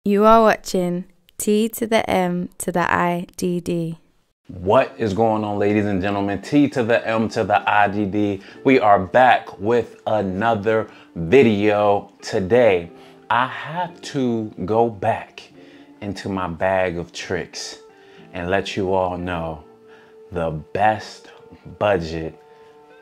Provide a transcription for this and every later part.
You are watching T to the M to the IDD. What is going on, ladies and gentlemen? T to the M to the IDD. We are back with another video today. I have to go back into my bag of tricks and let you all know the best budget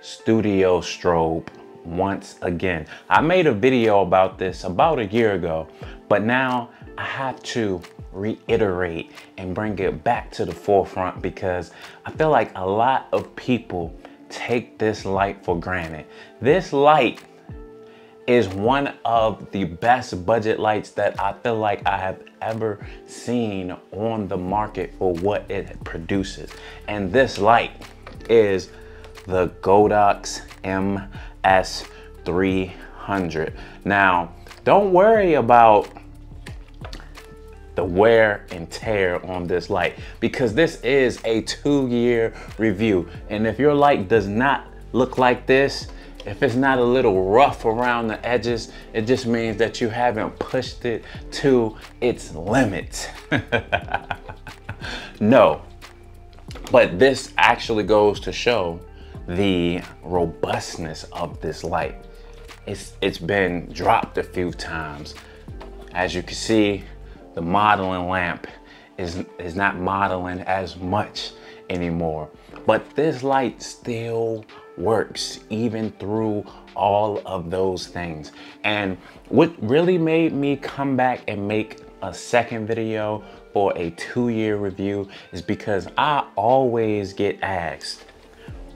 studio strobe once again. I made a video about this about a year ago, but now I have to reiterate and bring it back to the forefront because I feel like a lot of people take this light for granted. This light is one of the best budget lights that I feel like I have ever seen on the market for what it produces. And this light is the Godox MS300. Now, don't worry about the wear and tear on this light because this is a 2-year review. And if your light does not look like this, if it's not a little rough around the edges, it just means that you haven't pushed it to its limits. No, but this actually goes to show the robustness of this light. It's been dropped a few times. As you can see, the modeling lamp is not modeling as much anymore, but this light still works even through all of those things. And what really made me come back and make a second video for a 2-year review is because I always get asked,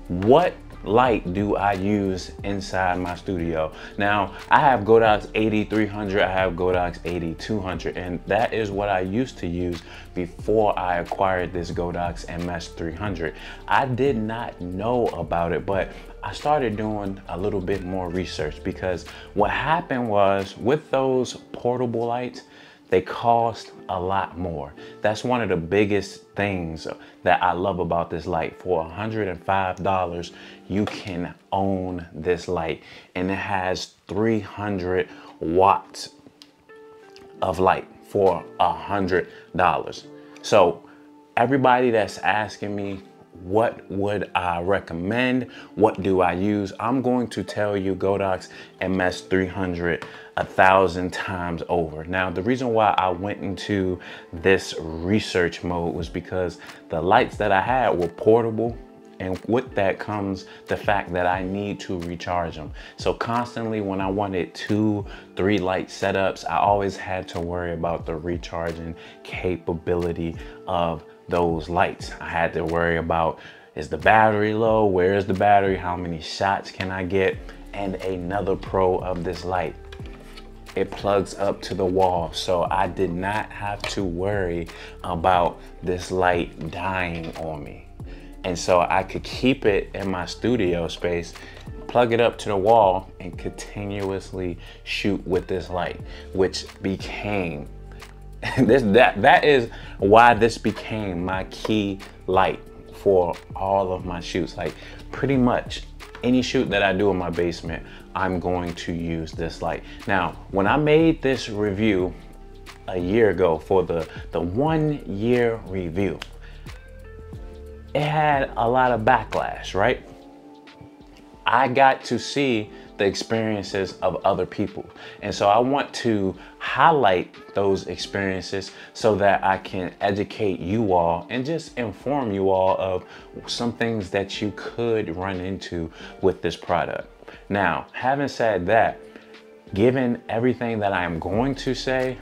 what light do I use inside my studio? Now, I have Godox 8300, I have Godox 8200, and that is what I used to use before I acquired this Godox MS300. I did not know about it, but I started doing a little bit more research because what happened was with those portable lights, they cost a lot more. That's one of the biggest things that I love about this light. For $105, you can own this light, and it has 300 watts of light for $100. So everybody that's asking me, what would I recommend? What do I use? I'm going to tell you Godox MS300 1,000 times over. Now, the reason why I went into this research mode was because the lights that I had were portable, and with that comes the fact that I need to recharge them. So constantly when I wanted 2-3 light setups, I always had to worry about the recharging capability of those lights. I had to worry about, is the battery low? Where is the battery? How many shots can I get? And another pro of this light, it plugs up to the wall. So I did not have to worry about this light dying on me. And so I could keep it in my studio space, plug it up to the wall, and continuously shoot with this light, which became that is why this became my key light for all of my shoots. Like pretty much any shoot that I do in my basement, I'm going to use this light. Now, when I made this review a year ago for the 1-year review, it had a lot of backlash, right? I got to see the experiences of other people. And so I want to highlight those experiences so that I can educate you all and just inform you all of some things that you could run into with this product. Now, having said that, given everything that I am going to say,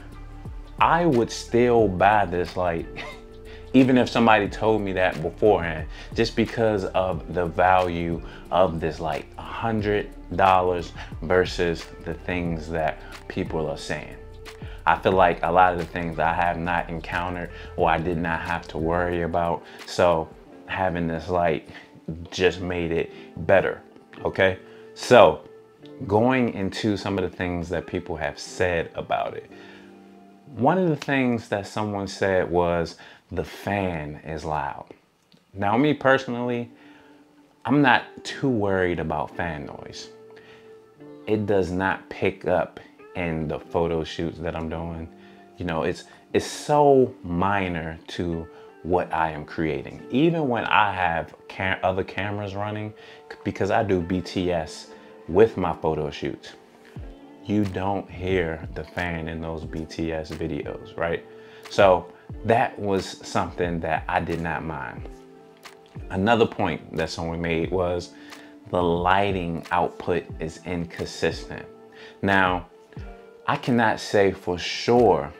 I would still buy this light even if somebody told me that beforehand, just because of the value of this light. $100 versus the things that people are saying. I feel like a lot of the things I have not encountered or I did not have to worry about. So having this light just made it better, okay? So going into some of the things that people have said about it. One of the things that someone said was the fan is loud. Now, me personally, I'm not too worried about fan noise. It does not pick up in the photo shoots that I'm doing. You know, it's so minor to what I am creating. Even when I have other cameras running, because I do BTS with my photo shoots, you don't hear the fan in those BTS videos, right? So that was something that I did not mind. Another point that someone made was the lighting output is inconsistent. Now, I cannot say for sure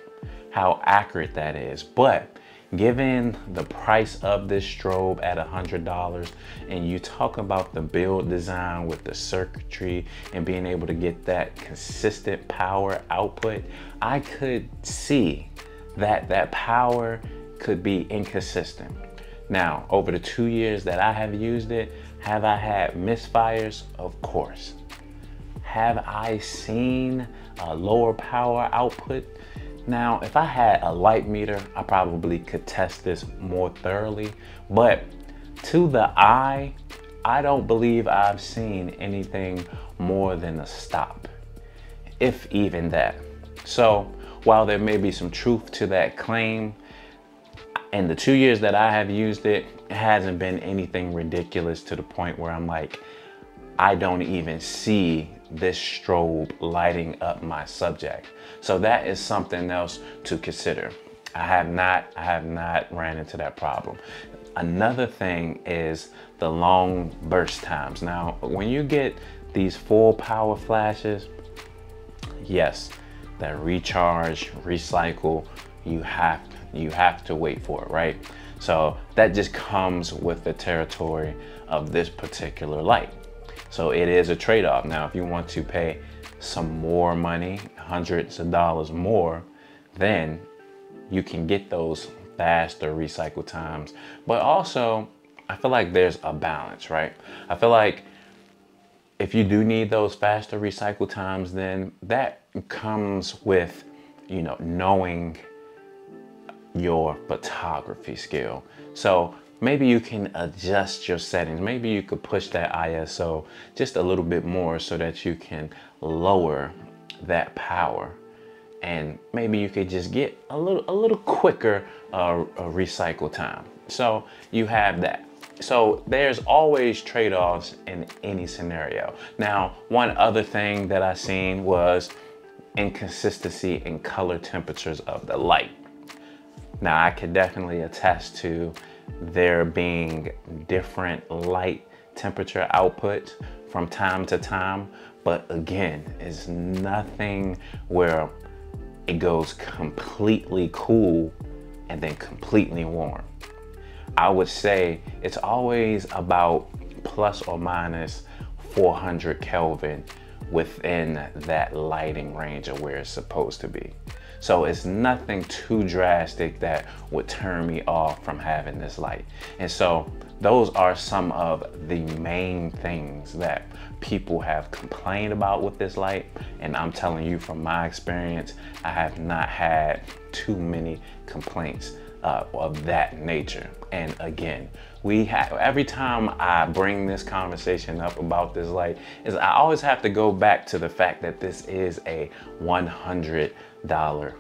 how accurate that is, but given the price of this strobe at $100, and you talk about the build design with the circuitry and being able to get that consistent power output, I could see that that power could be inconsistent. Now, over the 2 years that I have used it, have I had misfires? Of course. Have I seen a lower power output? Now, if I had a light meter, I probably could test this more thoroughly, but to the eye, I don't believe I've seen anything more than a stop, if even that. So while there may be some truth to that claim, in the 2 years that I have used it, it hasn't been anything ridiculous to the point where I'm like, I don't even see this strobe lighting up my subject. So that is something else to consider. I have not ran into that problem. Another thing is the long burst times. Now, when you get these full power flashes, yes, that recharge, recycle, you have to wait for it, right? So that just comes with the territory of this particular light. So it is a trade-off. Now, if you want to pay some more money, hundreds of dollars more, then you can get those faster recycle times. But also, I feel like there's a balance, right? I feel like if you do need those faster recycle times, then that comes with, you know, knowing your photography skill. So maybe you can adjust your settings. Maybe you could push that ISO just a little bit more so that you can lower that power, and maybe you could just get a little quicker recycle time. So you have that. So there's always trade-offs in any scenario. Now, one other thing that I seen was inconsistency in color temperatures of the light. Now, I could definitely attest to there being different light temperature output from time to time, but again, it's nothing where it goes completely cool and then completely warm. I would say it's always about plus or minus 400 Kelvin within that lighting range of where it's supposed to be. So it's nothing too drastic that would turn me off from having this light. And so those are some of the main things that people have complained about with this light. And I'm telling you from my experience, I have not had too many complaints of that nature. And again, every time I bring this conversation up about this light, I always have to go back to the fact that this is a $100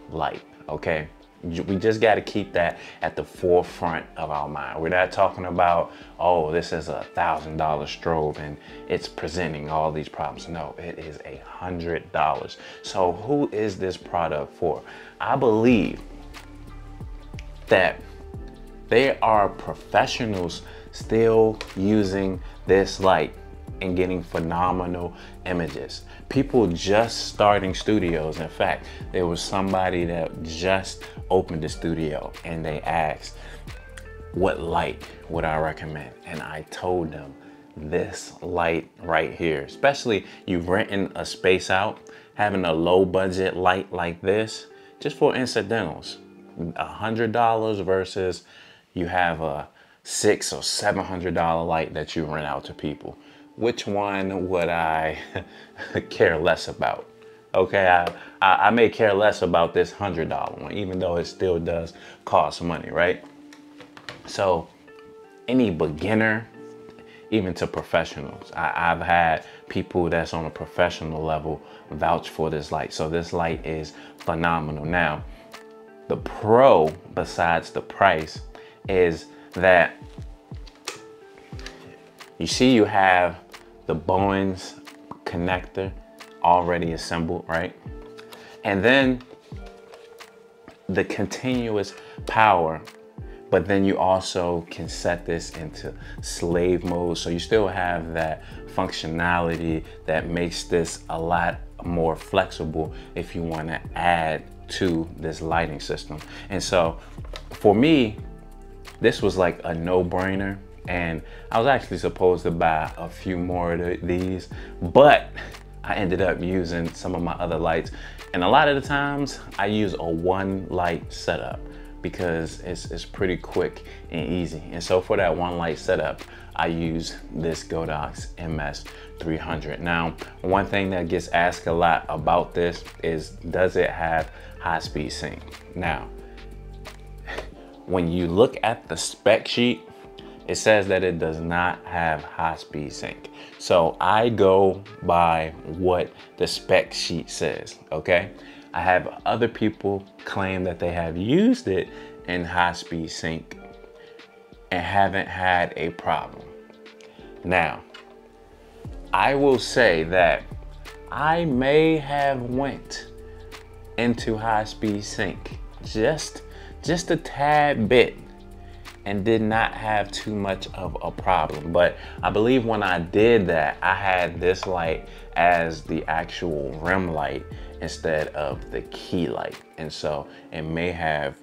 light, okay? We just got to keep that at the forefront of our mind. We're not talking about, oh, this is $1,000 strobe and it's presenting all these problems. No, it is $100. So who is this product for? I believe that there are professionals still using this light and getting phenomenal images. People just starting studios. In fact, there was somebody that just opened a studio and they asked, what light would I recommend? And I told them this light right here. Especially you renting a space out, having a low budget light like this, just for incidentals, $100 versus you have a $600 or $700 light that you rent out to people. Which one would I care less about? Okay, I may care less about this $100 one, even though it still does cost money, right? So any beginner, even to professionals, I've had people that's on a professional level vouch for this light. So this light is phenomenal. Now, The pro, besides the price, is that you see you have the Bowens connector already assembled, right? And then the continuous power, but then you also can set this into slave mode. So you still have that functionality that makes this a lot more flexible if you want to add to this lighting system. And so for me, this was like a no-brainer. And I was actually supposed to buy a few more of these, but I ended up using some of my other lights. And a lot of the times I use a one light setup because it's pretty quick and easy. And so for that one light setup, I use this Godox MS300. Now, one thing that gets asked a lot about this is, does it have high-speed sync? Now, when you look at the spec sheet, it says that it does not have high-speed sync. So I go by what the spec sheet says, okay? I have other people claim that they have used it in high-speed sync and haven't had a problem. Now, I will say that I may have went into high-speed sync just a tad bit and did not have too much of a problem. But I believe when I did that, I had this light as the actual rim light instead of the key light. And so it may have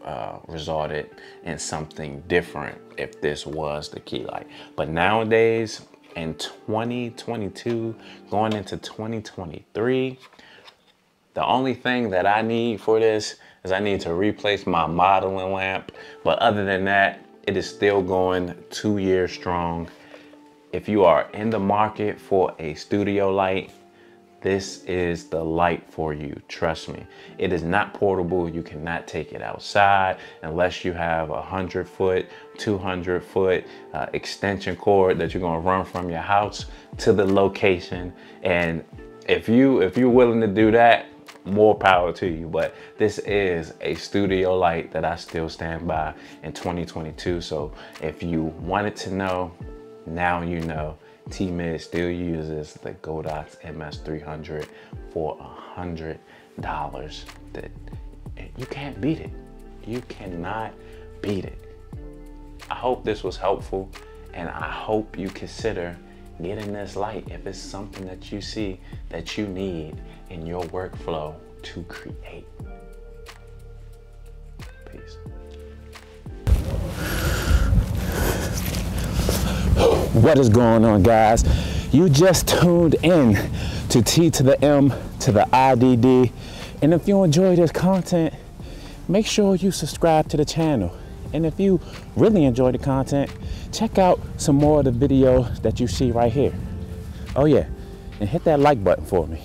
resulted in something different if this was the key light. But nowadays, in 2022, going into 2023, the only thing that I need for this is I need to replace my modeling lamp. But other than that, it is still going 2 years strong. If you are in the market for a studio light, this is the light for you, trust me. It is not portable. You cannot take it outside unless you have a 100-foot, 200-foot extension cord that you're gonna run from your house to the location. And if you're willing to do that, more power to you. But this is a studio light that I still stand by in 2022. So if you wanted to know, now you know. T-Mid still uses the Godox MS300 for $100. That you can't beat it. You cannot beat it. I hope this was helpful, and I hope you consider getting this light if it's something that you see that you need in your workflow to create. Peace. What is going on, guys? You just tuned in to T to the M to the IDD. And if you enjoy this content, make sure you subscribe to the channel. And if you really enjoy the content, check out some more of the videos that you see right here. Oh yeah, and hit that like button for me.